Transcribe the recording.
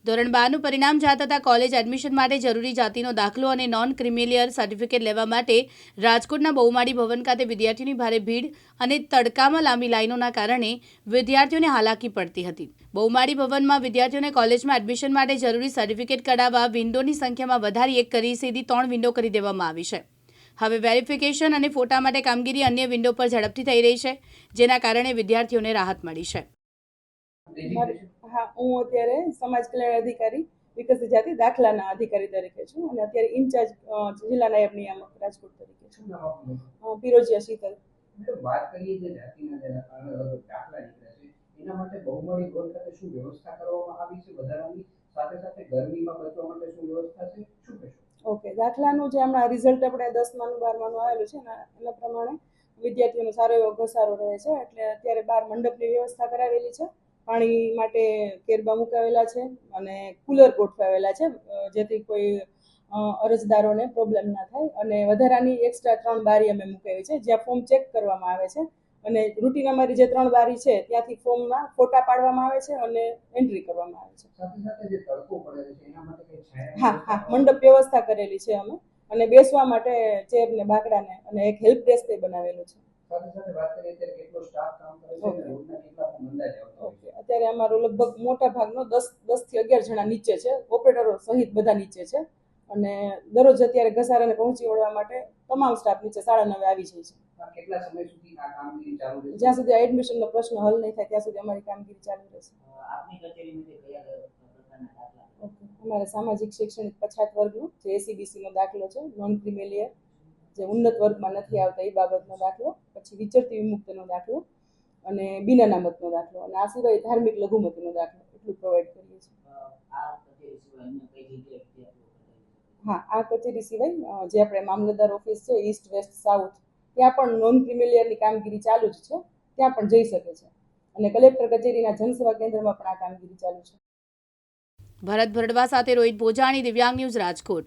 ધોરણ 12નું પરિણામ જાહેર થતાં કોલેજ એડમિશન માટે જરૂરી જાતિનો દાખલો અને નોન ક્રિમિલિયર સર્ટિફિકેટ લેવા માટે રાજકોટના બહુમાળી ભવન ખાતે વિદ્યાર્થીઓની ભારે ભીડ અને તડકામાં લાંબી લાઈનોના કારણે વિદ્યાર્થીઓને હાલાકી પડતી હતી. બહુમાળી ભવનમાં વિદ્યાર્થીઓને કોલેજમાં એડમિશન માટે જરૂરી સર્ટિફિકેટ કઢાવવા વિન્ડોની સંખ્યામાં વધારી એક કરી સીધી 3 વિન્ડો કરી દેવામાં આવી છે. હવે વેરિફિકેશન અને ફોટા માટે કામગીરી અન્ય વિન્ડો પર ઝડપથી થઈ રહી છે, જેના કારણે વિદ્યાર્થીઓને રાહત મળી છે. હા, હું અત્યારે સમાજ કલ્યાણ અધિકારી વિકસિત જાતિ દાખલાના અધિકારી તરીકે છું અને અત્યારે ઇન્ચાર્જ જિલ્લા નાયબ નિયામક રાજકોટ તરીકે છું. પિરોજિયા શીતલ. વાત કરીએ જે જાતિના જે દાખલા નીકળે છે એના માટે બહુમાળી ભવન ખાતે શું વ્યવસ્થા કરવામાં આવી છે વધારાની, સાથે સાથે ગરમીમાં બચવા માટે શું વ્યવસ્થા છે, શું કહેશો? ઓકે, દાખલાનું જે હમણાં રિઝલ્ટ આપણે 10માનું 12માનું આવેલું છે એના પ્રમાણે વિદ્યાર્થીઓનો સારો એવો ઘસારો રહે છે, એટલે અત્યારે 12 મંડપની વ્યવસ્થા કરાવેલી છે. પાણી માટે કેરબા મુકાવેલા છે અને કુલર ગોઠવાવેલા છે, જેથી કોઈ અરજદારોને પ્રોબ્લેમ ના થાય. અને વધારાની એક્સ્ટ્રા 3 બારી અમે મૂકાવી છે, જ્યાં ફોર્મ ચેક કરવામાં આવે છે અને રૂટીન અમારી જે 3 બારી છે ત્યાંથી ફોર્મમાં ફોટા પાડવામાં આવે છે અને એન્ટ્રી કરવામાં આવે છે. સાથે સાથે જે તડકો પડે છે એના માટે કઈ છાયા? હા, મંડપ વ્યવસ્થા કરેલી છે અમે, અને બેસવા માટે ચેર ને બાકડાને અને એક હેલ્પ ડેસ્ક બનાવેલું છે. સાથે સાથે વાત કરીએ ત્યારે કેટલો સ્ટાફ કામ કરે છે અને રોજના કેટલા અંદાજે આવતા હોય છે? અત્યારે અમારો લગભગ મોટા ભાગનો 10 થી 11 જણા નીચે છે, ઓપરેટરો સહિત બધા નીચે છે, અને દરરોજ અત્યારે ઘસારાને પહોંચી વળવા માટે તમામ સ્ટાફ નીચે 9:30 આવી જાય છે. કેટલા સમય સુધી આ કામગીરી ચાલુ રહેશે? જ્યાં સુધી એડમિશનનો પ્રશ્ન હલ નહીં થાય ત્યાં સુધી અમારી કામગીરી ચાલુ રહેશે. આપની કચેરીમાંથી કયા પ્રકારના દાખલા? અમારે સામાજિક શૈક્ષણિક પછાત વર્ગનો જે એસીબીસીનો દાખલો છે, નોન ક્રિમિલિયર જે ઉન્નત વર્ગમાં નથી આવતા એ બાબતનો દાખલો, પછી વિચરતી વિમુક્તનો દાખલો અને બિન અનામતનો દાખલો, અને આ સિવાય ધાર્મિક લઘુમતીનો દાખલો, એટલું પ્રોવાઈડ કરીએ છીએ. હા, આ કચેરી સિવાય જે આપણે મામલતદાર ઓફિસ છે ઈસ્ટ વેસ્ટ સાઉથ, ત્યાં પણ નોન ક્રિમિલિયરની કામગીરી ચાલુ જ છે, ત્યાં પણ જઈ શકે છે, અને કલેક્ટર કચેરીના જનસેવા કેન્દ્રમાં પણ આ કામગીરી ચાલુ છે. ભરત ભરડવા સાથે રોહિત ભોજાણી, દિવ્યાંગ ન્યૂઝ, રાજકોટ.